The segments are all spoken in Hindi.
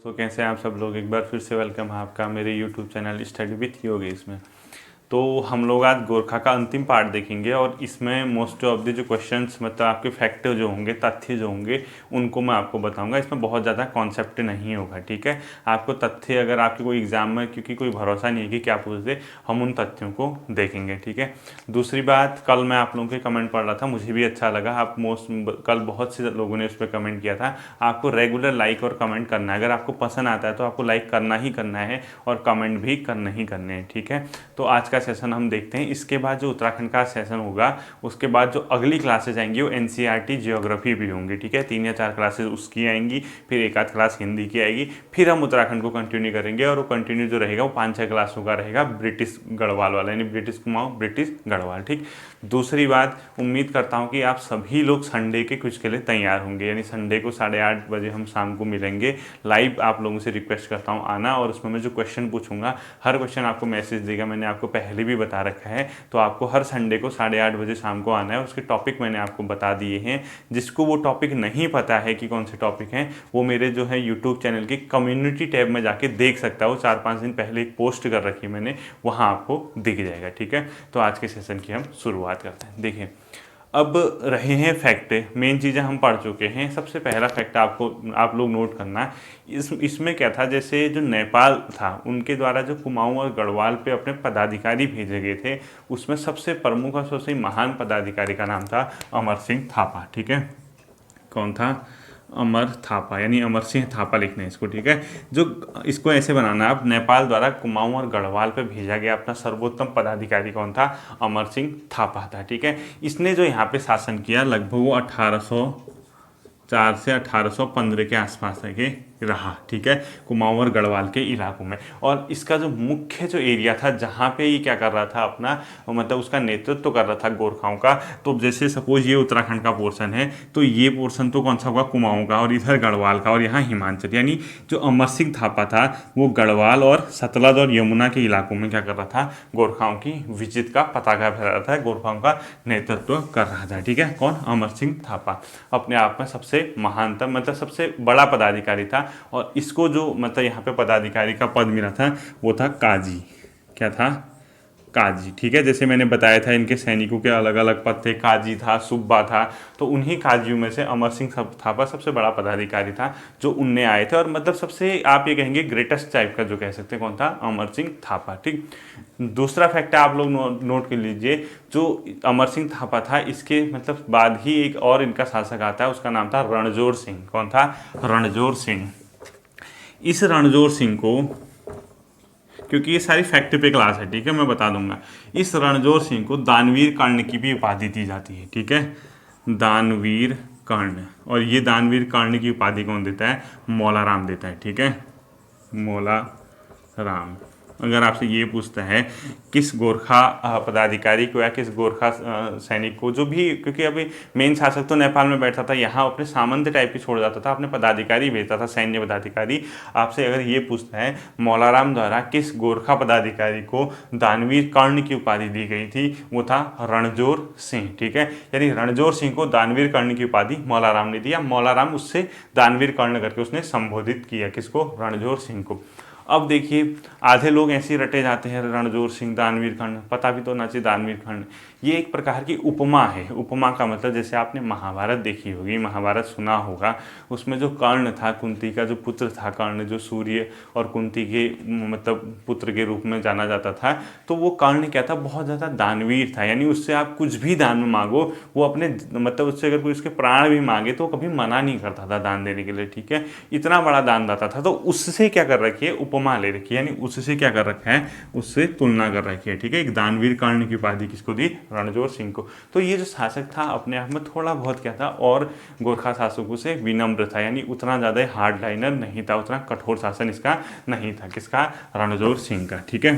दोस्तों, कैसे हैं आप सब लोग। एक बार फिर से वेलकम है आपका मेरे YouTube channel study with Yogesh में। तो हम लोग आज गोरखा का अंतिम पार्ट देखेंगे और इसमें मोस्ट ऑफ द जो क्वेश्चंस मतलब आपके फैक्ट जो होंगे, तथ्य जो होंगे, उनको मैं आपको बताऊंगा। इसमें बहुत ज़्यादा कॉन्सेप्ट नहीं होगा, ठीक है। आपको तथ्य अगर आपके कोई एग्जाम में, क्योंकि कोई भरोसा नहीं है कि क्या पूछ दे, हम उन तथ्यों को देखेंगे, ठीक है। दूसरी बात, कल मैं आप लोगों के कमेंट पढ़ रहा था, मुझे भी अच्छा लगा। आप कल बहुत से लोगों ने उस पर कमेंट किया था। आपको रेगुलर लाइक और कमेंट करना है। अगर आपको पसंद आता है तो आपको लाइक करना ही करना है और कमेंट भी करना ही करने हैं, ठीक है। तो आज का सेशन हम देखते हैं। इसके बाद जो उत्तराखंड का सेशन होगा, उसके बाद जो अगली क्लासेज आएंगी वो एनसीईआरटी ज्योग्राफी भी होंगी, ठीक है। 3 या 4 क्लासेज उसकी आएंगी, फिर एक आध क्लास हिंदी की आएगी, फिर हम उत्तराखंड को कंटिन्यू करेंगे। और वो कंटिन्यू जो रहेगा वो 5-6 क्लासों का रहेगा, ब्रिटिश गढ़वाल वाला, यानी ब्रिटिश कुमाऊं, ब्रिटिश गढ़वाल, ठीक। दूसरी बात, उम्मीद करता हूँ कि आप सभी लोग संडे के कुछ के लिए तैयार होंगे, यानी संडे को 8:30 बजे हम शाम को मिलेंगे लाइव। आप लोगों से रिक्वेस्ट करता हूँ आना, और उसमें मैं जो क्वेश्चन पूछूंगा, हर क्वेश्चन आपको मैसेज देगा। मैंने आपको पहले भी बता रखा है। तो आपको हर संडे को 8:30 बजे शाम को आना है। उसके टॉपिक मैंने आपको बता दिए हैं। जिसको वो टॉपिक नहीं पता है कि कौन से टॉपिक हैं, वो मेरे जो है यूट्यूब चैनल की कम्युनिटी टैब में जाके देख सकता है। वो 4-5 दिन पहले एक पोस्ट कर रखी है मैंने, वहाँ आपको दिख जाएगा, ठीक है। तो आज के सेशन की हम शुरुआत करते हैं। देखिए, अब रहे हैं फैक्ट। मेन चीज़ें हम पढ़ चुके हैं। सबसे पहला फैक्ट आप लोग नोट करना। इसमें क्या था, जैसे जो नेपाल था उनके द्वारा जो कुमाऊं और गढ़वाल पे अपने पदाधिकारी भेजे गए थे, उसमें सबसे प्रमुख और सबसे महान पदाधिकारी का नाम था अमर सिंह थापा, ठीक है। कौन था? अमर थापा, यानी अमर सिंह थापा लिखना है इसको, ठीक है। जो इसको ऐसे बनाना, आप नेपाल द्वारा कुमाऊं और गढ़वाल पे भेजा गया अपना सर्वोत्तम पदाधिकारी कौन था? अमर सिंह थापा था, ठीक है। इसने जो यहाँ पे शासन किया, लगभग वो 1804 से 1815 के आसपास है कि रहा, ठीक है, कुमाऊं और गढ़वाल के इलाकों में। और इसका जो मुख्य जो एरिया था, जहाँ पे ये क्या कर रहा था अपना, मतलब उसका नेतृत्व कर रहा था गोरखाओं का। तो जैसे सपोज ये उत्तराखंड का पोर्शन है, तो ये पोर्शन तो कौन सा होगा? कुमाऊं का, और इधर गढ़वाल का, और यहाँ हिमाचल। यानी जो अमर सिंह थापा था वो गढ़वाल और सतलज और यमुना के इलाकों में क्या कर रहा था? गोरखाओं की विजित का पताका फहरा रहा था, गोरखाओं का नेतृत्व कर रहा था, ठीक है। कौन? अमर सिंह थापा अपने आप में सबसे महानतम, मतलब सबसे बड़ा पदाधिकारी था। और इसको जो मतलब यहाँ पे पदाधिकारी का पद मिला था वो था काजी। क्या था? काजी, ठीक है। जैसे मैंने बताया था, इनके सैनिकों के अलग अलग पद थे, काजी था, सुब्बा था। तो उन्हीं काजियों में से अमर सिंह थापा सबसे बड़ा पदाधिकारी था जो उनने आए थे। और मतलब सबसे आप ये कहेंगे ग्रेटेस्ट टाइप का जो कह सकते हैं, कौन था? अमर सिंह थापा, ठीक। दूसरा फैक्ट आप लोग नोट कर लीजिए। जो अमर सिंह थापा था, इसके मतलब बाद ही एक और इनका शासक आता है, उसका नाम था रणजोर सिंह। कौन था? रणजोर सिंह। इस रणजोर सिंह को, क्योंकि ये सारी फैक्ट पे क्लास है, ठीक है, मैं बता दूंगा। इस रणजोर सिंह को दानवीर कर्ण की भी उपाधि दी जाती है, ठीक है, दानवीर कर्ण। और ये दानवीर कर्ण की उपाधि कौन देता है? मौला राम देता है, ठीक है, मौला राम। अगर आपसे ये पूछता है किस गोरखा पदाधिकारी को या किस गोरखा सैनिक को, जो भी, क्योंकि अभी मेन शासक तो नेपाल में बैठा था, यहाँ अपने सामंत टाइप की छोड़ जाता था, अपने पदाधिकारी भेजता था, सैन्य पदाधिकारी। आपसे अगर ये पूछता है मौलाराम द्वारा किस गोरखा पदाधिकारी को दानवीर कर्ण की उपाधि दी गई थी, वो था रणजोर सिंह, ठीक है। यानी रणजोर सिंह को दानवीर कर्ण की उपाधि मौलाराम ने दिया। मौलाराम उससे दानवीर कर्ण करके उसने संबोधित किया, किसको? रणजोर सिंह को। अब देखिए, आधे लोग ऐसे ही रटे जाते हैं, रणजोर सिंह, दानवीर कर्ण, पता भी तो होना चाहिए दानवीर कर्ण। ये एक प्रकार की उपमा है। उपमा का मतलब, जैसे आपने महाभारत देखी होगी, महाभारत सुना होगा, उसमें जो कर्ण था, कुंती का जो पुत्र था कर्ण, जो सूर्य और कुंती के मतलब पुत्र के रूप में जाना जाता था, तो वो कर्ण क्या था? बहुत ज़्यादा दानवीर था। यानी उससे आप कुछ भी दान में मांगो, वो अपने मतलब उससे अगर कोई उसके प्राण भी मांगे तो कभी मना नहीं करता था दान देने के लिए, ठीक है। इतना बड़ा दानदाता था। तो उससे क्या कर रखी है? उपमा ले रखी है, यानी उससे क्या कर रखा है? उससे तुलना कर रखी है, ठीक है। एक दानवीर कर्ण की उपाधि किसको दी? रणजोर सिंह को। तो ये जो शासक था अपने आप में थोड़ा बहुत क्या था, और गोरखा शासकों से विनम्र था, यानी उतना ज़्यादा हार्ड लाइनर नहीं था, उतना कठोर शासन इसका नहीं था। किसका? रणजोर सिंह का, ठीक है।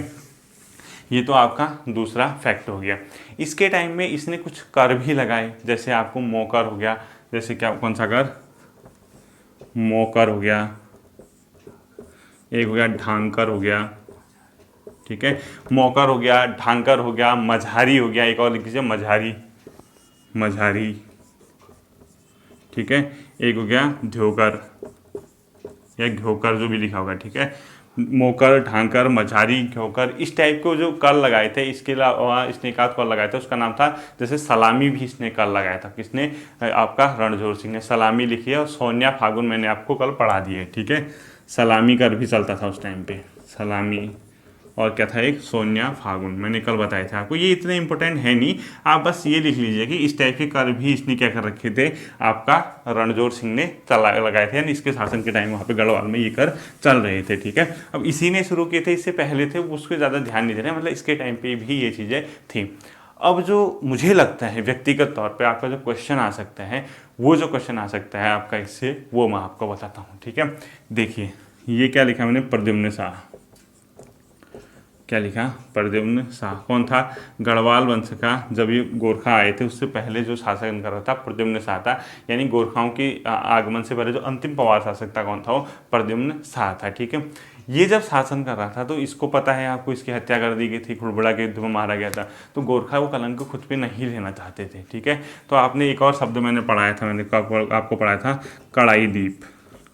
ये तो आपका दूसरा फैक्ट हो गया। इसके टाइम में इसने कुछ कर भी लगाए, जैसे आपको मोकर हो गया, जैसे क्या, कौन सा कर? मोकर हो गया, एक हो गया ढांकर हो गया, ठीक है, मोकर हो गया, ढांकर हो गया, मझारी हो गया, एक और लिख लीजिए मझारी, मझारी, ठीक है, एक हो गया ध्योकर, या घ्योकर जो भी लिखा होगा, ठीक है। मोकर, ढांकर, मझारी, घ्योकर, इस टाइप को जो कर लगाए थे, इसके अलावा इसने एक आध कर लगाया था, उसका नाम था जैसे सलामी भी इसने कर लगाया था। किसने? आपका रणजोर सिंह ने सलामी लिखी है। और सोनिया फागुन मैंने आपको कल पढ़ा दी है, ठीक है। सलामी कर भी चलता था उस टाइम पे, सलामी। और क्या था एक? सोनिया फागुन, मैंने कल बताया था आपको। ये इतने इंपॉर्टेंट है नहीं, आप बस ये लिख लीजिए कि इस टाइप के कर भी इसने क्या कर रखे थे, आपका रणजोर सिंह ने चला लगाए थे, यानी इसके शासन के टाइम वहाँ पे गढ़वाल में ये कर चल रहे थे, ठीक है। अब इसी ने शुरू किए थे, इससे पहले थे उसको ज़्यादा ध्यान नहीं दे रहे, मतलब इसके टाइम पे भी ये चीज़ें थी। अब जो मुझे लगता है व्यक्तिगत तौर पे आपका जो क्वेश्चन आ सकता है, वो जो क्वेश्चन आ सकता है आपका इससे, वो मैं आपको बताता हूँ, ठीक है। देखिए ये क्या लिखा मैंने, प्रद्युम्न शाह। क्या लिखा? प्रद्युम्न शाह। कौन था? गढ़वाल वंश का, जब ये गोरखा आए थे उससे पहले जो शासन कर रहा था प्रद्युम्न शाह था, यानी गोरखाओं की आगमन से पहले जो अंतिम पवार शासक था कौन था? वो प्रद्युम्न शाह था, ठीक है। ये जब शासन कर रहा था तो इसको पता है आपको, इसकी हत्या कर दी गई थी, खुड़बुड़ा के युद्ध में मारा गया था। तो गोरखा वो कलंक को खुद पे नहीं लेना चाहते थे, ठीक है। तो आपने एक और शब्द मैंने पढ़ाया था, मैंने आपको पढ़ाया था कड़ाई दीप।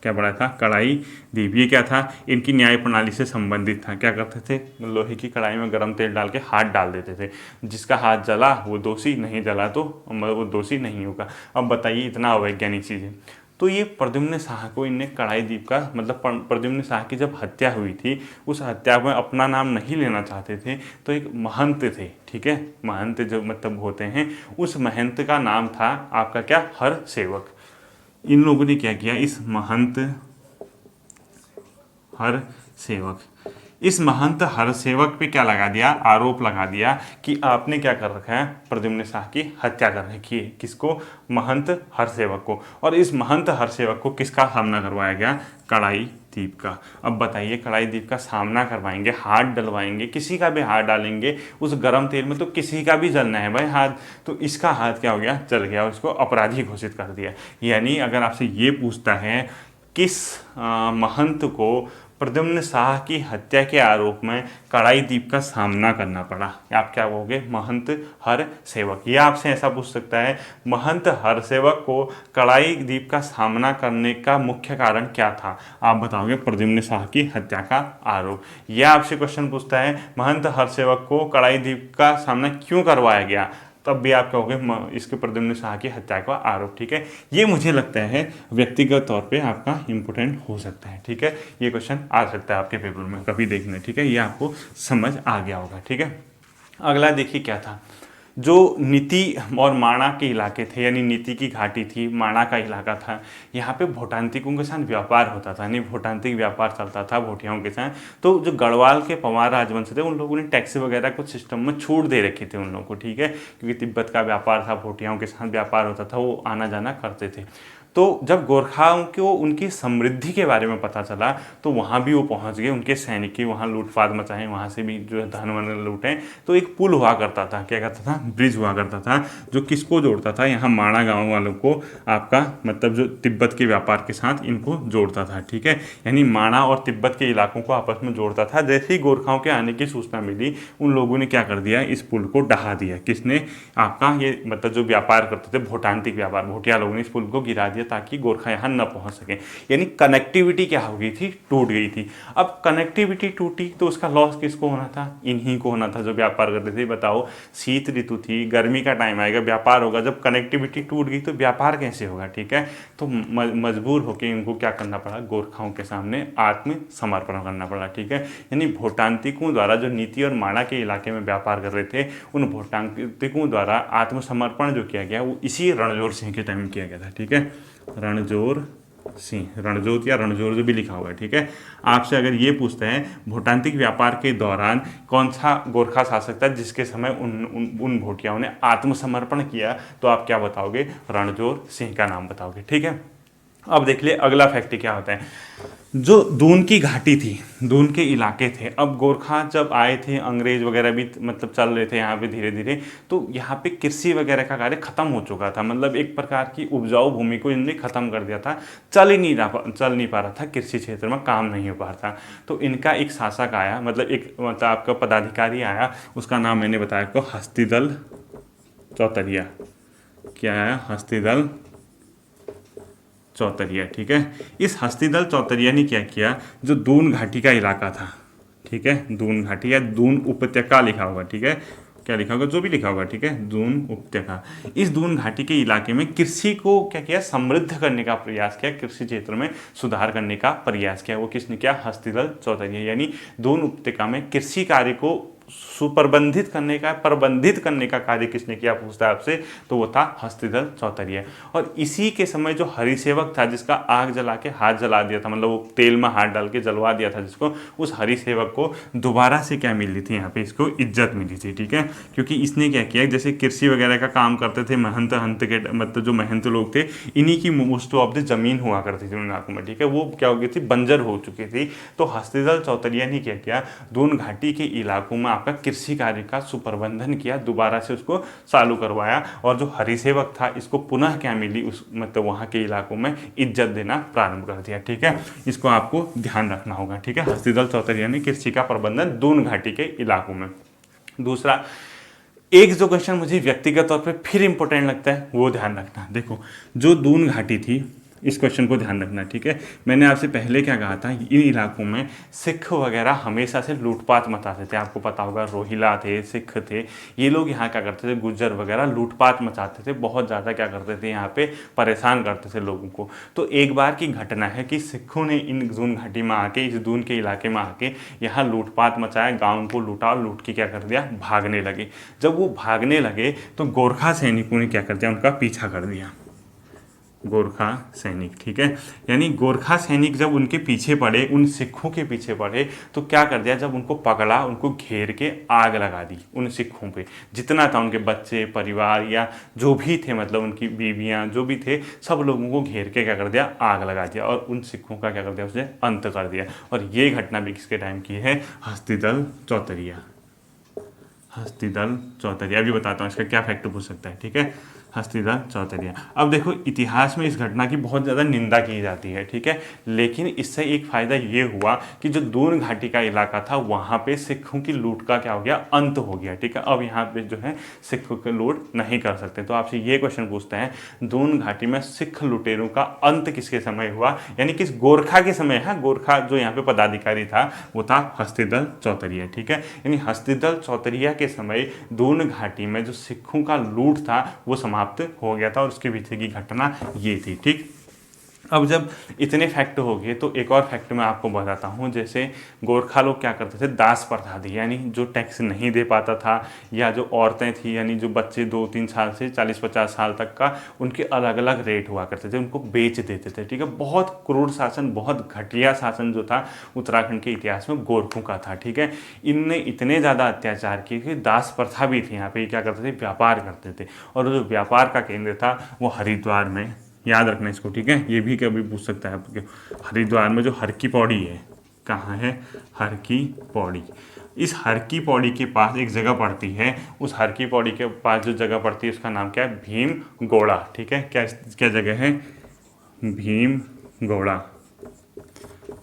क्या पढ़ा था? कड़ाई दीप। ये क्या था? इनकी न्याय प्रणाली से संबंधित था। क्या करते थे? लोहे की कढ़ाई में गर्म तेल डाल के हाथ डाल देते थे, जिसका हाथ जला वो दोषी, नहीं जला तो वो दोषी नहीं होगा। अब बताइए, इतना अवैज्ञानिक चीज़ है। तो ये प्रद्युम्न शाह को इनने कड़ाई दीप का मतलब, प्रद्युम्न शाह की जब हत्या हुई थी, उस हत्या में अपना नाम नहीं लेना चाहते थे, तो एक महंत थे, ठीक है। महंत जो मतलब होते हैं, उस महंत का नाम था आपका क्या? हर सेवक। इन लोगों ने क्या किया? इस महंत हर सेवक, इस महंत हर सेवक पे क्या लगा दिया? आरोप लगा दिया कि आपने क्या कर रखा है? प्रद्युम्न शाह की हत्या कर रखी है। किसको? महंत हर सेवक को। और इस महंत हर सेवक को किसका सामना करवाया गया? कड़ाई दीप का। अब बताइए, कड़ाई दीप का सामना करवाएंगे, हाथ डलवाएंगे, किसी का भी हाथ डालेंगे उस गर्म तेल में तो किसी का भी जलना है भाई हाथ। तो इसका हाथ क्या हो गया? जल गया, और इसको अपराधी घोषित कर दिया। यानी अगर आपसे ये पूछता है किस महंत को प्रद्युम्न शाह की हत्या के आरोप में कड़ाई दीप का सामना करना पड़ा, आप क्या कहोगे? महंत हर सेवक। या आपसे ऐसा पूछ सकता है, महंत हर सेवक को कड़ाई दीप का सामना करने का मुख्य कारण क्या था? आप बताओगे प्रद्युम्न शाह की हत्या का आरोप। या आपसे क्वेश्चन पूछता है, महंत हर सेवक को कड़ाई दीप का सामना क्यों करवाया गया? तब भी आप कहोगे इसके प्रद्युम्न शाह की हत्या का आरोप, ठीक है। ये मुझे लगता है व्यक्तिगत तौर पे आपका इम्पोर्टेंट हो सकता है, ठीक है। ये क्वेश्चन आ सकता है आपके पेपर में कभी देखना, ठीक है। ये आपको समझ आ गया होगा, ठीक है। अगला देखिए क्या था, जो नीति और माणा के इलाके थे, यानी नीति की घाटी थी, माणा का इलाका था, यहाँ पे भोटांतिकों के साथ व्यापार होता था, यानी भोटांतिक व्यापार चलता था भोटियाओं के साथ। तो जो गढ़वाल के पवार राजवंश थे, उन लोगों ने टैक्स वगैरह कुछ सिस्टम में छूट दे रखी थी उन लोगों को, ठीक है। क्योंकि तिब्बत का व्यापार था, भोटियाओं के साथ व्यापार होता था, वो आना जाना करते थे। तो जब गोरखाओं को उनकी समृद्धि के बारे में पता चला, तो वहाँ भी वो पहुँच गए, उनके सैनिक की वहाँ लूटपाट मचाएं, वहाँ से भी जो है धन वन लूटें। तो एक पुल हुआ करता था, क्या कहता था? ब्रिज हुआ करता था, जो किसको जोड़ता था? यहाँ माणा गांव वालों को, आपका मतलब जो तिब्बत के व्यापार के साथ इनको जोड़ता था, ठीक है। यानी माणा और तिब्बत के इलाकों को आपस में जोड़ता था। जैसे ही गोरखाओं के आने की सूचना मिली, उन लोगों ने क्या कर दिया? इस पुल को ढहा दिया। किसने? आपका ये मतलब जो व्यापार करते थे, भोटांतिक व्यापार, भोटिया लोगों ने इस पुल को गिरा दिया ताकि गोरखा यहाँ न पहुँच सके। यानी कनेक्टिविटी क्या हो गई थी? टूट गई थी। अब कनेक्टिविटी टूटी तो उसका लॉस किसको होना था? इन्हीं को होना था जो व्यापार करते थे। बताओ, शीत ऋतु थी, गर्मी का टाइम आएगा, व्यापार होगा, जब कनेक्टिविटी टूट गई तो व्यापार कैसे होगा, ठीक है। तो मजबूर होकर इनको क्या करना पड़ा? गोरखाओं के सामने आत्मसमर्पण करना पड़ा, ठीक है। यानी भोटांतिकों द्वारा जो नीति और माणा के इलाके में व्यापार कर रहे थे, उन भोटांतिकों द्वारा आत्मसमर्पण जो किया गया वो इसी रणजोर सिंह के टाइम किया गया था, ठीक है। रणजोर सिंह, रणजोत या रणजोर जो भी लिखा हुआ है, ठीक है। आपसे अगर ये पूछते हैं भोटांतिक व्यापार के दौरान कौन सा गोरखा शासक था जिसके समय उन भोटियाओं ने आत्मसमर्पण किया, तो आप क्या बताओगे? रणजोर सिंह का नाम बताओगे, ठीक है। अब देख लिए अगला फैक्ट क्या होता है। जो दून की घाटी थी, दून के इलाके थे, अब गोरखा जब आए थे, अंग्रेज वगैरह भी मतलब चल रहे थे यहाँ पे धीरे धीरे, तो यहाँ पे कृषि वगैरह का कार्य खत्म हो चुका था। मतलब एक प्रकार की उपजाऊ भूमि को इन्होंने खत्म कर दिया था, चल नहीं पा रहा था, कृषि क्षेत्र में काम नहीं हो पा रहा था। तो इनका एक शासक आया, मतलब आपका पदाधिकारी आया, उसका नाम मैंने बताया आपको, चौतरिया। क्या आया? हस्तिदल चौतरिया। ठीक है, इस हस्तिदल चौतरिया ने क्या किया, जो दून घाटी का इलाका था, ठीक है, दून घाटी या दून उपत्यका लिखा होगा, ठीक है, क्या लिखा होगा, जो भी लिखा होगा, ठीक है, दून उपत्यका, इस दून घाटी के इलाके में कृषि को क्या किया, समृद्ध करने का प्रयास किया, कृषि क्षेत्र में सुधार करने का प्रयास किया। वो किसने किया, हस्तिदल चौतरिया। यानी दून उपत्यका में कृषि कार्य को सुप्रबंधित करने का, प्रबंधित करने का कार्य किसने किया, पूछता है आपसे, तो वो था हस्तिदल चौतरिया। और इसी के समय जो हरिसेवक था, जिसका आग जला के हाथ जला दिया था, मतलब वो तेल में हाथ डाल के जलवा दिया था जिसको, उस हरिसेवक को दोबारा से क्या मिली थी, यहाँ पे इसको इज्जत मिली थी। ठीक है, क्योंकि इसने क्या किया, जैसे कृषि वगैरह का काम करते थे महंत हंत के, मतलब जो महंत लोग थे, इन्हीं की मोस्ट ऑफ द जमीन हुआ करती थी उन इलाकों में। ठीक है, वो क्या हो गई थी, बंजर हो चुकी थी। तो हस्तिदल चौतरिया ने क्या किया, दून घाटी के इलाकों में आपका कृषि कार्य का सुप्रबंधन किया, दोबारा से उसको चालू करवाया, और जो हरिसेवक था इसको पुनः क्या मिली, उस मतलब वहाँ के इलाकों में इज्जत देना प्रारंभ कर दिया। ठीक है, इसको आपको ध्यान रखना होगा। ठीक है, हस्तिदल चौतरिया ने कृषि का प्रबंधन दून घाटी के इलाकों में। दूसरा, एक जो क्वेश्चन मुझे व्यक्तिगत तौर पे फिर इंपॉर्टेंट लगता है, वो ध्यान रखना। देखो, जो दून घाटी थी, इस क्वेश्चन को ध्यान रखना। ठीक है, मैंने आपसे पहले क्या कहा था, इन इलाकों में सिख वगैरह हमेशा से लूटपाट मचाते थे। आपको पता होगा, रोहिला थे, सिख थे, ये लोग यहाँ क्या करते थे, गुज्जर वगैरह लूटपाट मचाते थे, बहुत ज़्यादा क्या करते थे, यहाँ पे परेशान करते थे लोगों को। तो एक बार की घटना है कि सिखों ने इन दून घाटी में आके, इस दून के इलाके में आके यहाँ लूटपाट मचाया, गाँव को लूटा, और लूट के क्या कर दिया, भागने लगे। जब वो भागने लगे तो गोरखा सैनिकों ने क्या कर दिया, उनका पीछा कर दिया, गोरखा सैनिक। ठीक है, यानी गोरखा सैनिक जब उनके पीछे पड़े, उन सिखों के पीछे पड़े, तो क्या कर दिया, जब उनको पकड़ा, उनको घेर के आग लगा दी उन सिखों पे, जितना था उनके बच्चे, परिवार या जो भी थे, मतलब उनकी बीवियां जो भी थे, सब लोगों को घेर के क्या कर दिया, आग लगा दिया, और उन सिखों का क्या कर दिया, उसने अंत कर दिया। और ये घटना भी किसके टाइम की है, हस्तिदल चौतरिया। हस्तिदल चौतरिया, अभी बताता हूँ इसका क्या फैक्ट पूछ सकता है। ठीक है, हस्तिदल चौतरिया। अब देखो, इतिहास में इस घटना की बहुत ज़्यादा निंदा की जाती है। ठीक है, लेकिन इससे एक फ़ायदा ये हुआ कि जो दून घाटी का इलाका था, वहाँ पे सिखों की लूट का क्या हो गया, अंत हो गया। ठीक है, अब यहाँ पे जो है सिखों की लूट नहीं कर सकते। तो आपसे ये क्वेश्चन पूछते हैं, दून घाटी में सिख लुटेरों का अंत किसके समय हुआ, यानी किस गोरखा के समय है। गोरखा जो यहाँ पे पदाधिकारी था, वो था हस्तिदल चौतरिया। ठीक है, यानी हस्तिदल चौतरिया के समय दून घाटी में जो सिखों का लूट था वो समाप्त हो गया था, और उसके पीछे की घटना ये थी। ठीक, अब जब इतने फैक्ट हो गए तो एक और फैक्ट मैं आपको बताता हूँ। जैसे गोरखा लोग क्या करते थे, दास प्रथा थी, यानी जो टैक्स नहीं दे पाता था, या जो औरतें थी, यानी जो बच्चे 2-3 साल से 40-50 साल तक का, उनके अलग अलग रेट हुआ करते थे, उनको बेच देते थे। ठीक है, बहुत क्रूर शासन, बहुत घटिया शासन जो था उत्तराखंड के इतिहास में गोरखों का था। ठीक है, इनने इतने ज़्यादा अत्याचार किए कि दास प्रथा भी थी। यहाँ पे क्या करते थे, व्यापार करते थे, और जो व्यापार का केंद्र था वो हरिद्वार में, याद रखना इसको। ठीक है, ये भी कभी पूछ सकता है आपके, हरिद्वार में जो हर की पौड़ी है, कहाँ है, हर की पौड़ी। इस हर की पौड़ी के पास एक जगह पड़ती है, उस हर की पौड़ी के पास जो जगह पड़ती है उसका नाम क्या है, भीम गौड़ा। ठीक है, क्या क्या जगह है, भीम गौड़ा,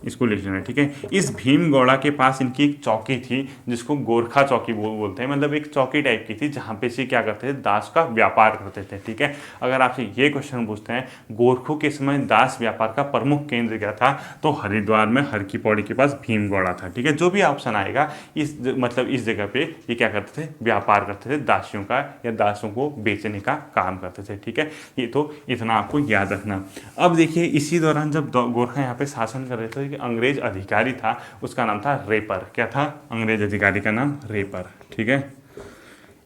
इसको लिख लेना। ठीक है, इस भीमगौड़ा के पास इनकी एक चौकी थी, जिसको गोरखा चौकी बोलते हैं, मतलब एक चौकी टाइप की थी, जहाँ पे से क्या करते थे, दास का व्यापार करते थे। ठीक है, अगर आपसे ये क्वेश्चन पूछते हैं, गोरखों के समय दास व्यापार का प्रमुख केंद्र क्या था, तो हरिद्वार में हर की पौड़ी के पास भीमगौड़ा था। ठीक है, जो भी ऑप्शन आएगा, इस मतलब इस जगह पे ये क्या करते थे, व्यापार करते थे, दासियों का या दासों को बेचने का काम करते थे। ठीक है, ये तो इतना आपको याद रखना। अब देखिए, इसी दौरान जब गोरखा यहाँ पे शासन कर रहे थे, अंग्रेज अधिकारी था, उसका नाम था रेपर। क्या था, अंग्रेज अधिकारी का नाम रेपर। ठीक है,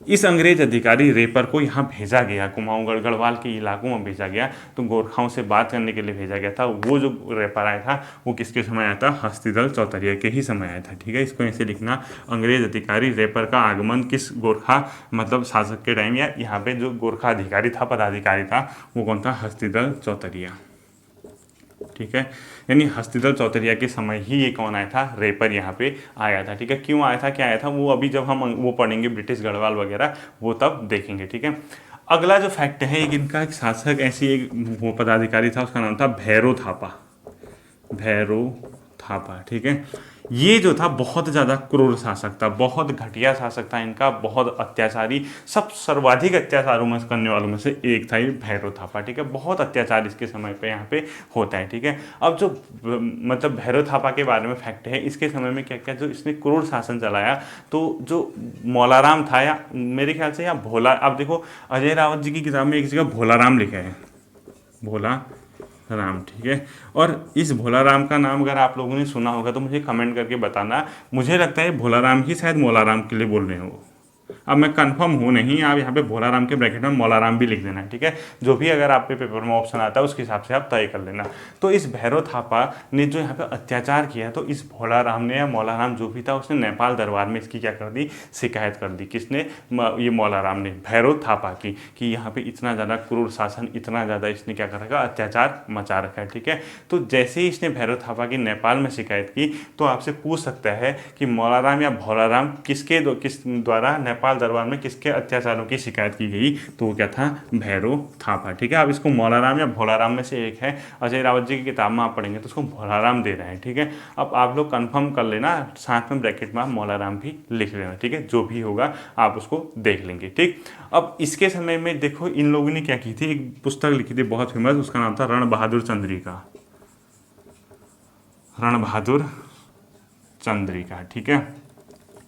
इस अंग्रेज अधिकारी रेपर को यहाँ भेजा गया, कुमाऊं गढ़वाल के इलाकों में भेजा गया, तो गोरखाओं से बात करने के लिए भेजा गया था। वो जो रेपर आया था वो किसके समय आया था, हस्तिदल चौतरिया के ही समय आया था। ठीक है, इसको ऐसे लिखना, अंग्रेज अधिकारी रेपर का आगमन किस गोरखा मतलब शासक के टाइम, या यहाँ पे जो गोरखा अधिकारी था, पदाधिकारी था, वो कौन था, हस्तिदल चौतरिया। ठीक है, यानी हस्तिदल चौतरिया के समय ही ये कौन आया था, रेपर यहाँ पे आया था। ठीक है, क्यों आया था, क्या आया था, वो अभी जब हम वो पढ़ेंगे ब्रिटिश गढ़वाल वगैरह, वो तब देखेंगे। ठीक है, अगला जो फैक्ट है, एक इनका एक शासक, ऐसी एक वो पदाधिकारी था, उसका नाम था भैरो थापा। भैरो थापा, ठीक है। ये जो था बहुत ज़्यादा क्रूर शासक था, बहुत घटिया शासक था इनका, बहुत अत्याचारी, सब सर्वाधिक अत्याचारों में करने वालों में से एक था ये भैरव थापा, ठीक है। बहुत अत्याचार इसके समय पे यहाँ पे होता है, ठीक है। अब जो मतलब भैरव थापा के बारे में फैक्ट है, इसके समय में क्या क्या जो इसने क्रूर शासन चलाया, तो जो मौलाराम था, या मेरे ख्याल से या भोला, आप देखो अजय रावत जी की किताब में एक जगह भोलाराम लिखा है, भोला राम, ठीक है। और इस भोला राम का नाम अगर आप लोगों ने सुना होगा तो मुझे कमेंट करके बताना। मुझे लगता है भोला राम ही शायद मौलाराम के लिए बोल रहे हो, अब मैं कंफर्म हूँ नहीं, आप यहाँ पे भोलाराम के ब्रैकेट में मौलाराम भी लिख देना, ठीक है। जो भी अगर आप पे पेपर में ऑप्शन आता है उसके हिसाब से आप तय कर लेना। तो इस भैरव थापा ने जो यहाँ पे अत्याचार किया, तो इस भोलाराम ने या मौलाराम जो भी था उसने नेपाल दरबार में इसकी क्या कर दी, शिकायत कर दी। किसने, ये मौलाराम ने भैरव थापा की, कि यहाँ पे इतना ज़्यादा क्रूर शासन, इतना ज़्यादा इसने क्या कर रखा, अत्याचार मचा रखा है, ठीक है। तो जैसे ही इसने भैरव थापा की नेपाल में शिकायत की, तो आपसे पूछ सकता है कि मौलाराम या भोलाराम किस द्वारा नेपाल दरबार में किसके अत्याचारों की शिकायत की गई, तो वो क्या था, भैरव थापा, ठीक है। अब इसको मौलाराम या भोलाराम में से एक है, अजय रावत जी की किताब में आप पढ़ेंगे तो उसको भोलाराम दे रहे हैं, ठीक है। अब आप लोग कंफर्म कर लेना, साथ में ब्रैकेट में आप मौलाराम भी लिख लेना, ठीक है। जो भी होगा आप उसको देख लेंगे, ठीक। अब इसके समय में देखो इन लोगों ने क्या की थी, एक पुस्तक लिखी थी बहुत फेमस, उसका नाम था रण बहादुर चंद्रिका, रण बहादुर चंद्रिका, ठीक है।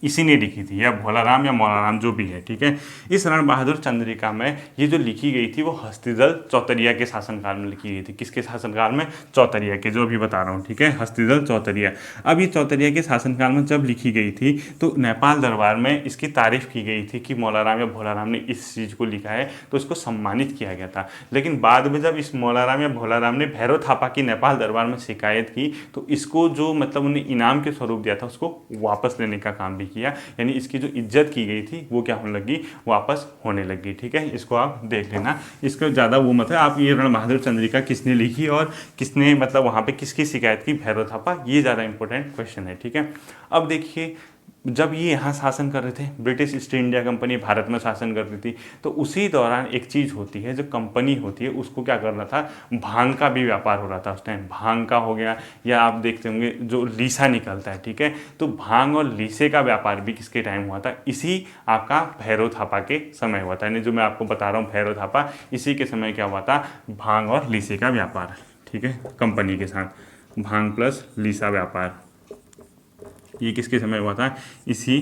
इसी ने लिखी थी, या भोलाराम या मौलाराम जो भी है, ठीक है। इस रण बहादुर चंद्रिका में ये जो लिखी गई थी वो हस्तिदल चौतरिया के शासनकाल में लिखी गई थी। किसके शासनकाल में, चौतरिया के, जो भी बता रहा हूँ, ठीक है, हस्तिदल चौतरिया। अब ये चौतरिया के शासनकाल में जब लिखी गई थी तो नेपाल दरबार में इसकी तारीफ की गई थी कि मौलाराम या भोलाराम ने इस चीज़ को लिखा है, तो इसको सम्मानित किया गया था। लेकिन बाद में जब इस मौलाराम या भोलाराम ने भैरव थापा की नेपाल दरबार में शिकायत की, तो इसको जो मतलब उन्हें इनाम के स्वरूप दिया था उसको वापस लेने का काम भी किया, यानी इसकी जो इज्जत की गई थी वो क्या होने लगी, वापस होने लगी, ठीक है। इसको आप देख लेना, इसको ज़्यादा वो मत है, आप ये रण बहादुर चंद्रिका किसने लिखी और किसने मतलब वहाँ पे किसकी शिकायत की, भैरव थापा, ये ज़्यादा इंपॉर्टेंट क्वेश्चन है, ठीक है। अब देखिए जब ये यहाँ शासन कर रहे थे, British east India company Bharat में शासन करती थी, तो उसी दौरान एक चीज़ होती है, जो कंपनी होती है उसको क्या करना था, भांग का भी व्यापार हो रहा था उस टाइम। भांग का हो गया, या आप देखते होंगे जो लीसा निकलता है, ठीक है। तो भांग और लीसे का व्यापार भी किसके टाइम हुआ था, इसी आपका भैरव थापा के समय हुआ था। यानी जो मैं आपको बता रहा हूँ भैरव थापा, इसी के समय क्या हुआ था, भांग और लीसे का व्यापार, ठीक है, कंपनी के साथ भांग प्लस लीसा व्यापार, ये किसके समय हुआ था, इसी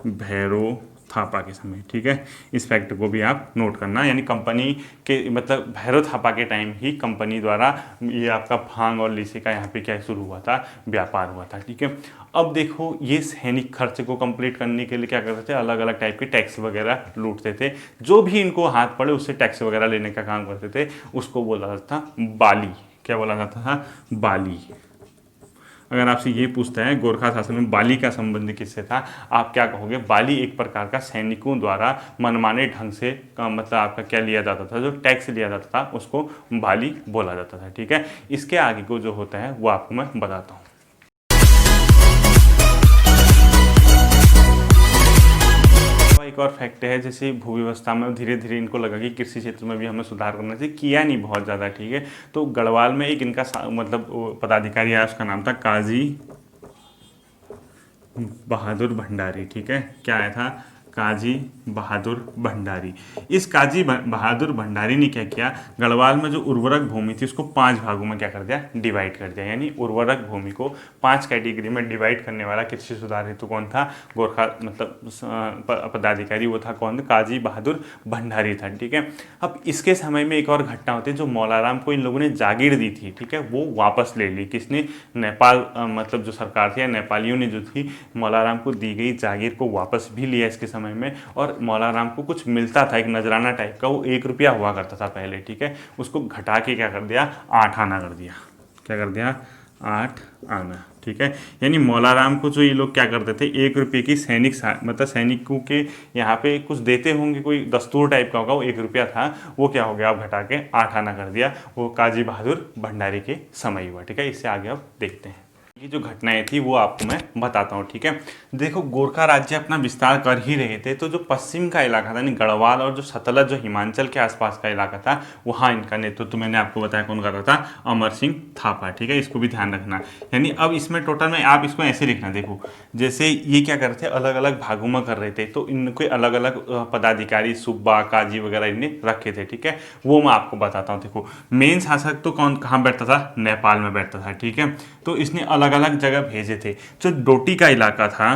भैरव थापा के समय, ठीक है। इस फैक्ट को भी आप नोट करना, यानी कंपनी के मतलब भैरव थापा के टाइम ही कंपनी द्वारा ये आपका भांग और लीसे का यहाँ पे क्या शुरू हुआ था, व्यापार हुआ था, ठीक है। अब देखो ये सैनिक खर्च को कंप्लीट करने के लिए क्या करते थे, अलग अलग टाइप के टैक्स वगैरह लूटते थे, जो भी इनको हाथ पड़े उससे टैक्स वगैरह लेने का काम करते थे, उसको बोला जाता था बाली। क्या बोला जाता था, बाली। अगर आपसे ये पूछता है गोरखा शासन में बाली का संबंध किससे था, आप क्या कहोगे, बाली एक प्रकार का सैनिकों द्वारा मनमाने ढंग से मतलब आपका क्या लिया जाता था, जो टैक्स लिया जाता था उसको बाली बोला जाता था, ठीक है। इसके आगे को जो होता है वो आपको मैं बताता हूँ। एक और फैक्ट है, जैसे भू व्यवस्था में धीरे धीरे इनको लगा कि कृषि क्षेत्र में भी हमें सुधार करना चाहिए, किया नहीं बहुत ज़्यादा, ठीक है। तो गढ़वाल में एक इनका मतलब पदाधिकारी आया, उसका नाम था काजी बहादुर भंडारी, ठीक है। क्या आया था, काजी बहादुर भंडारी। इस काजी बहादुर भंडारी ने क्या किया, गढ़वाल में जो उर्वरक भूमि थी उसको 5 भागों में क्या कर दिया, डिवाइड कर दिया। यानी उर्वरक भूमि को 5 कैटेगरी में डिवाइड करने वाला कृषि सुधार हेतु कौन था, गोरखा मतलब पदाधिकारी वो था कौन, काजी बहादुर भंडारी था, ठीक है। अब इसके समय में एक और घटना होती है, जो मौलाराम को इन लोगों ने जागीर दी थी, ठीक है, वो वापस ले ली। किसने, नेपाल मतलब जो सरकार थी या नेपालियों ने जो थी मौलाराम को दी गई जागीर को वापस भी लिया इसके समय में। और मौलाराम को कुछ मिलता था, एक नजराना टाइप का, वो 1 रुपया हुआ करता था पहले, ठीक है। उसको घटा के क्या कर दिया, 8 आना कर दिया। क्या कर दिया, 8 आना, ठीक है। यानी मौलाराम को जो ये लोग क्या करते थे, 1 रुपये की सैनिक मतलब सैनिकों के यहाँ पे कुछ देते होंगे, कोई दस्तूर टाइप का होगा, वो 1 रुपया था, वो क्या हो गया, अब घटा के 8 आना कर दिया। वो काजी बहादुर भंडारी के समय हुआ, ठीक है। इससे आगे अब देखते हैं। ये जो घटनाएं थी वो आपको मैं बताता हूँ, ठीक है। देखो, गोरखा राज्य अपना विस्तार कर ही रहे थे, तो जो पश्चिम का इलाका था, यानी गढ़वाल और जो सतलज, जो हिमाचल के आसपास का इलाका था, वहाँ इनका नेतृत्व मैंने आपको बताया कौन कर रहा था, अमर सिंह थापा, ठीक है। इसको भी ध्यान रखना। यानी अब इसमें टोटल में आप इसको ऐसे लिखना, देखो जैसे ये क्या कर रहे थे, अलग अलग भागों में कर रहे थे, तो इनके अलग अलग पदाधिकारी, सूबा, काजी वगैरह इन्हें रखे थे, ठीक है। वो मैं आपको बताता हूँ। देखो, मेन शासक तो कौन कहाँ बैठता था, नेपाल में बैठता था, ठीक है। तो इसने अलग अलग जगह भेजे थे। जो डोटी का इलाका था,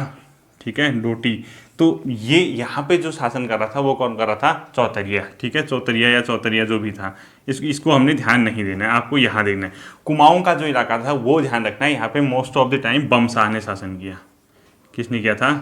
ठीक है, डोटी, तो ये यहाँ पे जो शासन कर रहा था वो कौन कर रहा था, चौतरिया, ठीक है, चौतरिया या चौतरिया जो भी था। इसको हमने ध्यान नहीं देना है, आपको यहाँ देखना है। कुमाऊं का जो इलाका था वो ध्यान रखना है, यहाँ पे मोस्ट ऑफ द टाइम बमशाह ने शासन किया। किसने किया था,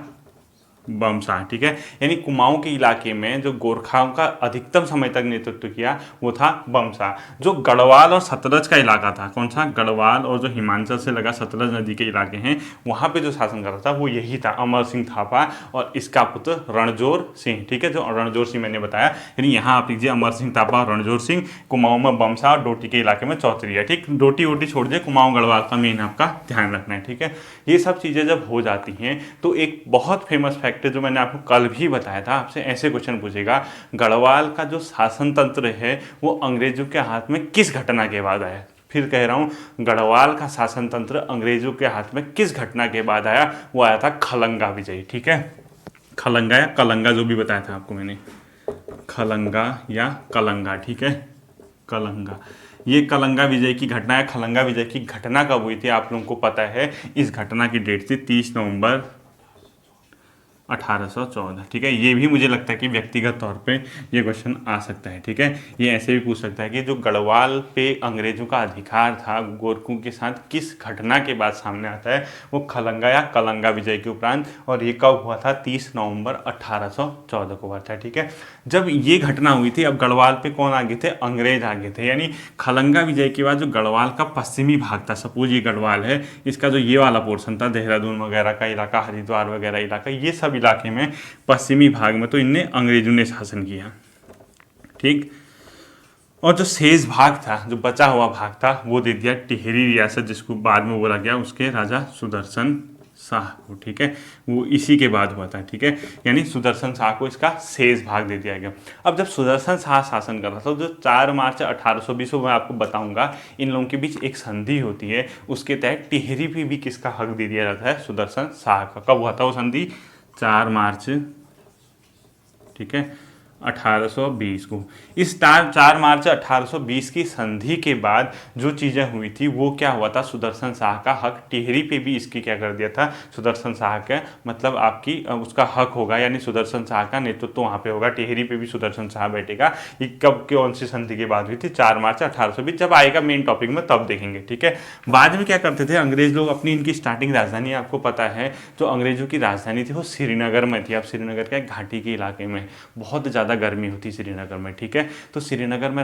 बमशाह, ठीक है। यानी कुमाऊं के इलाके में जो गोरखाओं का अधिकतम समय तक नेतृत्व किया वो था बमशाह। जो गढ़वाल और सतलज का इलाका था, कौन सा, गढ़वाल और जो हिमाचल से लगा सतलज नदी के इलाके हैं, वहां पे जो शासन कर रहा था वो यही था, अमर सिंह थापा और इसका पुत्र रणजोर सिंह, ठीक है। जो रणजोर सिंह मैंने बताया, यानी यहाँ आप लीजिए अमर सिंह थापा और रणजोर सिंह, कुमाऊं में बमशाह और डोटी के इलाके में चौतरिया, ठीक। डोटी वोटी छोड़ दिए, कुमाऊं गढ़वाल का मेन आपका ध्यान रखना है, ठीक है। ये सब चीज़ें जब हो जाती हैं तो एक बहुत फेमस फैक्ट जो मैंने आपको कल भी बताया था, आपसे ऐसे क्वेश्चन पूछेगा, गढ़वाल का जो शासन तंत्र है वो अंग्रेजों के हाथ में किस घटना के बाद आया। फिर कह रहा हूं, गढ़वाल का शासन तंत्र अंग्रेजों के हाथ में किस घटना के बाद आया, वो आया था खलंगा विजय, ठीक है। खलंगा या कलंगा जो भी बताया था आपको मैंने, खलंगा या कलंगा, ठीक है, कलंगा। ये कलंगा विजय की घटना है। खलंगा विजय की घटना कब हुई थी आप लोगों को पता है, इस घटना की डेट थी 30 नवंबर 1814, ठीक है। ये भी मुझे लगता है कि व्यक्तिगत तौर पे ये क्वेश्चन आ सकता है, ठीक है। ये ऐसे भी पूछ सकता है कि जो गढ़वाल पे अंग्रेजों का अधिकार था गोरखों के साथ, किस घटना के बाद सामने आता है, वो खलंगा या कलंगा विजय के उपरांत, और ये कब हुआ था, 30 नवंबर 1814 को हुआ था, ठीक है। जब ये घटना हुई थी, अब गढ़वाल पे कौन आगे थे, अंग्रेज आगे थे। यानी खलंगा विजय के बाद जो गढ़वाल का पश्चिमी भाग था, सपोज ये गढ़वाल है, इसका जो ये वाला पोर्शन था, देहरादून वगैरह का इलाका, हरिद्वार वगैरह इलाका, ये सब इलाके में पश्चिमी भाग में तो इनने अंग्रेजों ने शासन किया, ठीक। और जो शेष भाग था, जो बचा हुआ भाग था, वो दे दिया टिहरी रियासत, जिसको बाद में बोला गया उसके राजा सुदर्शन शाह को, ठीक है। वो इसी के बाद हुआ था, ठीक है। यानी सुदर्शन शाह को इसका शेष भाग दे दिया गया। अब जब सुदर्शन शाह शासन कर रहा था, जो 4 मार्च 1820 मैं आपको बताऊंगा, इन लोगों के बीच एक संधि होती है, उसके तहत टिहरी पे भी किसका हक दे दिया जाता है, सुदर्शन शाह का। कब हुआ था वो संधि, 4 मार्च, ठीक है, 1820 को। इस 4 मार्च 1820 की संधि के बाद जो चीज़ें हुई थी वो क्या हुआ था, सुदर्शन शाह का हक टिहरी पे भी इसकी क्या कर दिया था, सुदर्शन शाह का मतलब आपकी उसका हक होगा, यानी सुदर्शन शाह का नेतृत्व वहाँ पे होगा, टिहरी पे भी सुदर्शन शाह बैठेगा। ये कब कौन सी संधि के बाद हुई थी, 4 मार्च 1820। जब आएगा मेन टॉपिक में तब देखेंगे, ठीक है। बाद में क्या करते थे अंग्रेज लोग, अपनी इनकी स्टार्टिंग राजधानी आपको पता है, जो अंग्रेजों की राजधानी थी वो श्रीनगर में थी। अब श्रीनगर के घाटी के इलाके में बहुत ज़्यादा गर्मी होती श्रीनगर में, ठीक है। तो श्रीनगर में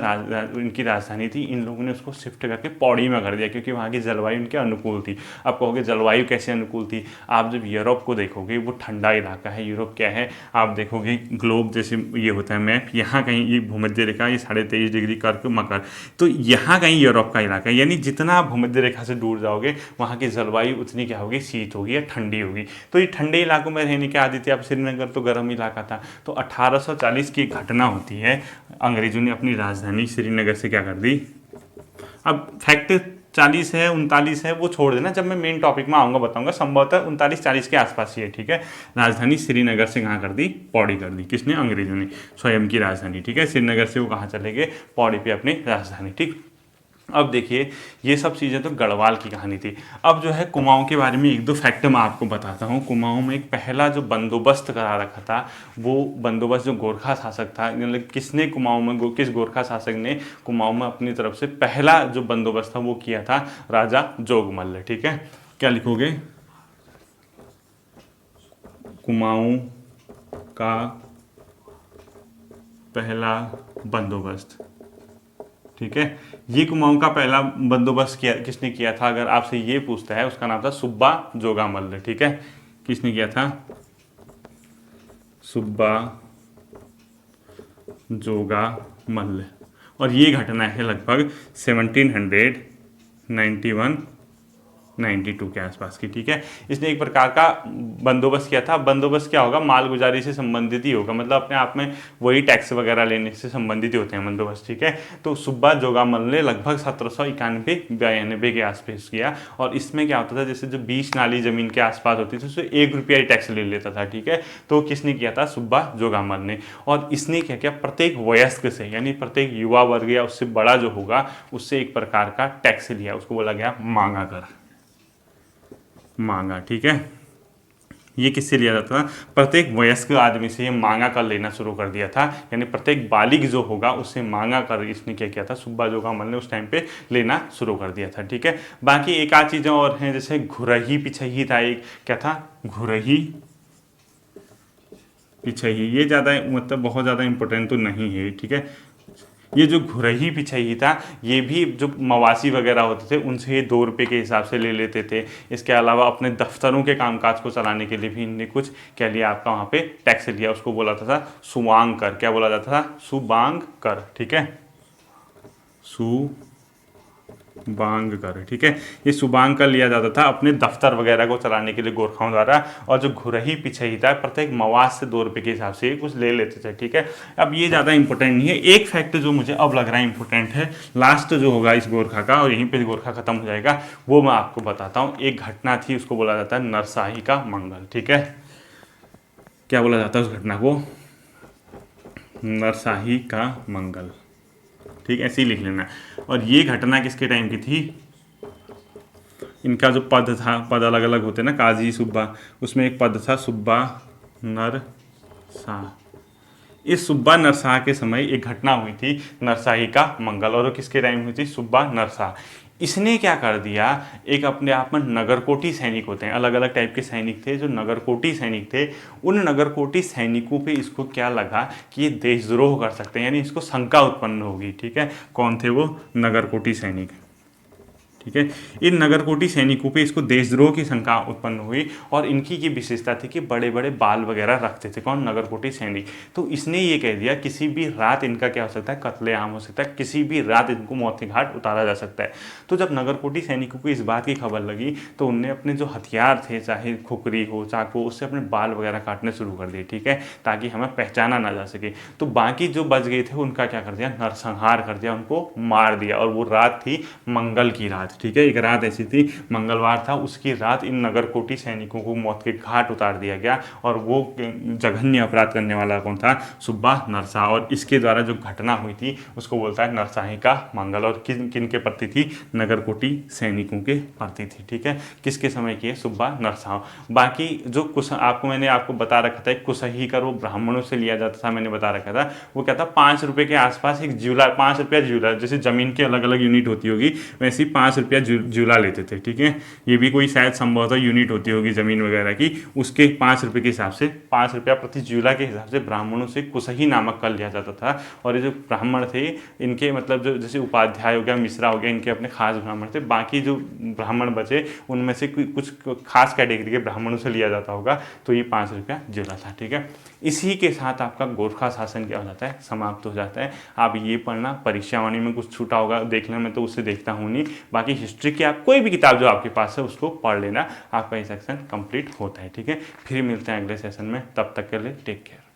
इनकी राजधानी थी, इन लोगों ने उसको शिफ्ट करके पौड़ी में कर दिया, क्योंकि वहाँ की जलवायु इनके अनुकूल थी। आप कहोगे जलवायु कैसे अनुकूल थी, आप जब यूरोप को देखोगे वो ठंडा इलाका है। यूरोप क्या है, आप देखोगे ग्लोब जैसे ये होता है मैप, यहाँ कहीं ये भूमध्य रेखा, ये 23.5 डिग्री कर्क मकर, तो यहाँ कहीं यूरोप का इलाका है। यानी जितना आप भूमध्य रेखा से दूर जाओगे वहाँ की जलवायु उतनी क्या होगी, शीत होगी या ठंडी होगी। तो ये ठंडे इलाकों में रहने की आदत है। अब श्रीनगर तो गर्म इलाका था। तो 1840 की घटना होती है, अंग्रेजों ने अपनी राजधानी श्रीनगर से क्या कर दी। अब फैक्ट 40 है 39 है वो छोड़ देना, जब मैं मेन टॉपिक में आऊँगा बताऊँगा, संभवतः 39-40 के आसपास ही है, ठीक है। राजधानी श्रीनगर से कहाँ कर दी, पौड़ी कर दी। किसने, अंग्रेजों ने, स्वयं की राजधानी, ठीक है। श्रीनगर से वो कहाँ चले गए, पौड़ी पे अपनी राजधानी, ठीक। अब देखिए ये सब चीज़ें तो गढ़वाल की कहानी थी। अब जो है कुमाऊं के बारे में 1-2 फैक्ट मैं आपको बताता हूँ। कुमाऊं में एक पहला जो बंदोबस्त करा रखा था, वो बंदोबस्त जो गोरखा शासक था, मतलब किसने कुमाऊं में, किस गोरखा शासक ने कुमाऊं में अपनी तरफ से पहला जो बंदोबस्त था वो किया था, राजा जोगमल्ल, ठीक है। क्या लिखोगे, कुमाऊं का पहला बंदोबस्त, ठीक है। ये कुमाऊं का पहला बंदोबस्त किया किसने किया था, अगर आपसे ये पूछता है, उसका नाम था सुब्बा जोगामल्ल, ठीक है। किसने किया था, सुब्बा जोगामल्ल। और ये घटना है लगभग 1791 92 के आसपास की, ठीक है। इसने एक प्रकार का बंदोबस्त किया था। बंदोबस्त क्या होगा, मालगुजारी से संबंधित ही होगा, मतलब अपने आप में वही टैक्स वगैरह लेने से संबंधित ही होते हैं बंदोबस्त, ठीक है। तो सुब्बा जोगामल ने लगभग 1791-92 के आसपास किया। और इसमें क्या होता था, जैसे जो 20 नाली जमीन के आसपास होती थी उससे 1 रुपया ही टैक्स ले लेता था, ठीक है। तो किसने किया था, सुब्बा जोगामल ने। और इसने क्या किया, प्रत्येक वयस्क से यानी प्रत्येक युवा वर्ग या उससे बड़ा जो होगा उससे एक प्रकार का टैक्स लिया, उसको बोला गया मांगा कर, मांगा, ठीक है। ये किससे लिया जाता था, प्रत्येक वयस्क आदमी से ये मांगा कर लेना शुरू कर दिया था, यानी प्रत्येक बालिग जो होगा उससे मांगा कर इसने क्या किया था, सुब्बा जोगामल ने उस टाइम पे लेना शुरू कर दिया था, ठीक है। बाकी एक आध चीज़ें और हैं, जैसे घुरही पिछही था, एक क्या था, घुरही पिछही। ये ज़्यादा मतलब बहुत ज़्यादा इंपॉर्टेंट तो नहीं है, ठीक है। ये जो घुरही पिछही था, ये भी जो मवासी वगैरह होते थे उनसे ये 2 रुपये के हिसाब से ले लेते थे। इसके अलावा अपने दफ्तरों के कामकाज को चलाने के लिए भी इनने कुछ क्या लिया, आपका वहाँ पे टैक्स लिया, उसको बोला था सुबांग कर। क्या बोला जाता था, सुबांग कर, ठीक है, सुबांग कर, ठीक है। ये सुबांग कर लिया जाता था अपने दफ्तर वगैरह को चलाने के लिए गोरखाओं द्वारा। और जो घुरही पिछही था, प्रत्येक मवास से 2 रुपये के हिसाब से कुछ ले लेते थे, ठीक है। अब ये ज़्यादा इंपॉर्टेंट नहीं है। एक फैक्ट जो मुझे अब लग रहा है इंपॉर्टेंट है, लास्ट जो होगा इस गोरखा का, और यहीं पे गोरखा खत्म हो जाएगा, वो मैं आपको बताता हूँ। एक घटना थी, उसको बोला जाता है नरसाही का मंगल, ठीक है। क्या बोला जाता है उस घटना को, नरसाही का मंगल, ठीक है, ऐसे ही लिख लेना। और ये घटना किसके टाइम की थी, इनका जो पद था, पद अलग अलग होते हैं ना, काजी सुब्बा, उसमें एक पद था सुब्बा नरसाह। इस सुब्बा नरसाह के समय एक घटना हुई थी, नरसाही का मंगल, और वो किसके टाइम हुई थी, सुब्बा नरसाह। इसने क्या कर दिया, एक अपने आप में नगरकोटी सैनिक होते हैं, अलग अलग टाइप के सैनिक थे जो नगरकोटी सैनिक थे। उन नगरकोटी सैनिकों पे इसको क्या लगा कि ये देशद्रोह कर सकते हैं, यानी इसको शंका उत्पन्न होगी, ठीक है। कौन थे वो, नगरकोटी सैनिक, ठीक है। इन नगरकोटी सैनिकों पे इसको देशद्रोह की शंका उत्पन्न हुई। और इनकी ये विशेषता थी कि बड़े बड़े बाल वगैरह रखते थे, कौन, नगरकोटी सैनिक। तो इसने ये कह दिया किसी भी रात इनका क्या हो सकता है, कत्लेआम हो सकता है, किसी भी रात इनको मौत के घाट उतारा जा सकता है। तो जब नगरकोटी सैनिकों को इस बात की खबर लगी तो उनने अपने जो हथियार थे, चाहे खुकरी हो, चाकू, उससे अपने बाल वगैरह काटने शुरू कर दिए, ठीक है, ताकि हमें पहचाना ना जा सके। तो बाकी जो बच गए थे उनका क्या कर दिया, नरसंहार कर दिया, उनको मार दिया। और वो रात थी मंगल की रात, ठीक है। एक रात ऐसी थी, मंगलवार था, उसकी रात इन नगरकोटी सैनिकों को मौत के घाट उतार दिया गया। और वो जघन्य अपराध करने वाला कौन था, सुब्बा नरसाह। और इसके द्वारा जो घटना हुई थी उसको बोलता है नरसाही का मंगल। और किन किन के प्रति थी, नगरकोटी सैनिकों के प्रति थी, ठीक है। किसके समय की है, सुब्बा नरसाह। बाकी जो मैंने आपको बता रखा था, कुसही कर वो ब्राह्मणों से लिया जाता था, मैंने बता रखा था। वो क्या था, 5 रुपये के आसपास एक ज्यूला, 5 रुपया ज्यूला, जैसे जमीन की अलग अलग यूनिट होती होगी वैसे ही 5 रुपया ज्यूला लेते थे, ठीक है। ये भी कोई शायद संभवतः यूनिट होती होगी ज़मीन वगैरह की, उसके 5 रुपये के हिसाब से, 5 रुपया प्रति ज्यूला के हिसाब से ब्राह्मणों से कुसही नामक कर लिया जाता था। और ये जो ब्राह्मण थे इनके मतलब जो जैसे उपाध्याय हो गया, मिश्रा हो गया, इनके अपने खास ब्राह्मण थे। बाकी जो ब्राह्मण बचे उनमें से कुछ खास कैटेगरी के ब्राह्मणों से लिया जाता होगा। तो ये 5 रुपया ज्यूला था, ठीक है। इसी के साथ आपका गोरखा शासन क्या हो जाता है, समाप्त हो जाता है। आप ये पढ़ना, परीक्षावाणी में कुछ छूटा होगा देखने में तो उससे देखता हूँ नहीं, बाकी हिस्ट्री की आप कोई भी किताब जो आपके पास है उसको पढ़ लेना, आपका ये सेक्शन कंप्लीट होता है, ठीक है। फिर मिलते हैं अगले सेशन में, तब तक के लिए टेक केयर।